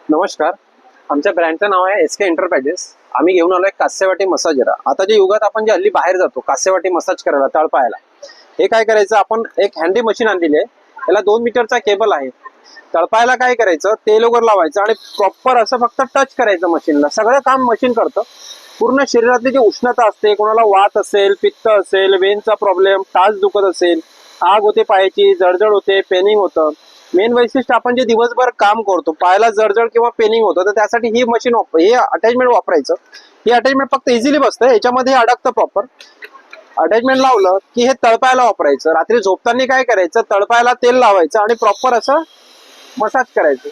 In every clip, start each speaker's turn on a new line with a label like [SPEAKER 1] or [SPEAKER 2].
[SPEAKER 1] नमस्कार. आमच्या ब्रँडचं नाव आहे SK एंटरप्राइजेस. आम्ही घेऊन आलोय कासेवाटी मसाजर. आताच्या युगात आपण जे हल्ली बाहेर जातो कासेवाटी मसाज करायला तळपायाला, हे काय करायचं, आपण एक हँडी मशीन आणलेली आहे. याला 2 मीटरचा केबल आहे. तळपायाला काय करायचं, तेल वगैरे लावायचं आणि प्रॉपर असं फक्त टच करायचं मशीनला. सगळं काम मशीन करतं. पूर्ण शरीरातली जी उष्णता असते, कोणाला वात असेल, पित्त असेल, वेनचा प्रॉब्लेम, टाच दुखत असेल, आग होते पायाची, जळजळ होते, पेनिंग होतं. मेन वैशिष्ट्य, आपण जे दिवसभर काम करतो, पायाला जळजळ किंवा पेनिंग होतं, तर त्यासाठी ही मशीन हे अटॅचमेंट वापरायचं. ही अटॅचमेंट फक्त इझिली बसतं, याच्यामध्ये अडकतं प्रॉपर. अटॅचमेंट लावलं की हे तळपायाला वापरायचं. रात्री झोपताना काय करायचं, तळपायाला तेल लावायचं आणि प्रॉपर असं मसाज करायचं.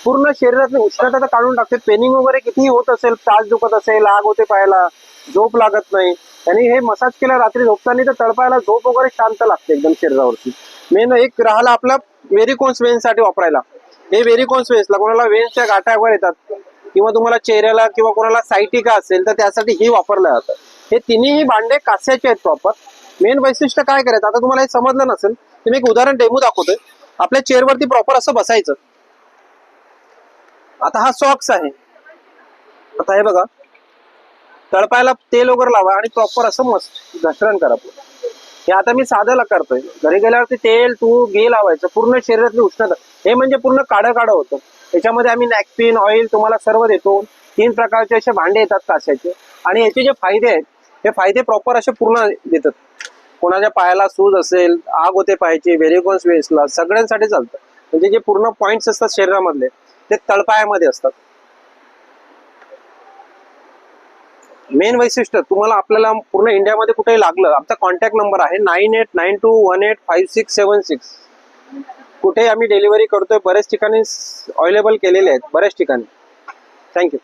[SPEAKER 1] पूर्ण शरीरातली उष्णता तर काढून टाकते. पेनिंग वगैरे कितीही होत असेल, तास दुखत असेल, आग होते पायाला, झोप लागत नाही, आणि हे मसाज केलं रात्री झोपताना तर तळपायाला झोप वगैरे शांत लागते एकदम शरीरावरती. मेन एक राहिला आपला व्हेरिकोन्स वेन्स साठी वापरायला. हे व्हेरिकोन्स वेन्सला कोणाला वेन्सच्या गाठा वगैरे येतात, किंवा तुम्हाला चेहऱ्याला किंवा कोणाला सायटिका असेल, तर त्यासाठी ही वापरलं जातं. हे तिन्ही भांडे कास्याचे आहेत प्रॉपर. मेन वैशिष्ट्य काय करायचं, आता तुम्हाला हे समजलं नसेल तर मी एक उदाहरण डेमो दाखवतोय. आपल्या चेअरवरती प्रॉपर असं बसायचं. आता हा सॉक्स आहे. आता हे बघा, तळपायाला तेल वगैरे लावा आणि प्रॉपर असं मस्त घसरण करा. हे आता मी साधं करतोय. घरी गेल्यावरती तेल तूप घे लावायचं. पूर्ण शरीरातली उष्णता, हे म्हणजे पूर्ण काळं काळं होतं. त्याच्यामध्ये आम्ही नॅपकिन, ऑइल तुम्हाला सर्व देतो. 3 प्रकारचे असे भांडे येतात कास्याचे, आणि याचे जे फायदे आहेत, हे फायदे प्रॉपर असे पूर्ण देतात. कोणाच्या पायाला सूज असेल, आग होते पायाची, व्हेरिकोन्स वेन्सला, सगळ्यांसाठी चालतं. म्हणजे जे पूर्ण पॉइंट्स असतात शरीरामधले, ते तळपायामध्ये असतात. मेन वैशिष्ट्य, तुम्हाला आपल्याला पूर्ण इंडियामध्ये कुठेही लागलं, आमचा कॉन्टॅक्ट नंबर आहे 9892185676. कुठेही आम्ही डिलिव्हरी करतोय. बरेच ठिकाणी अवेलेबल केलेले आहेत, बऱ्याच ठिकाणी. थँक्यू.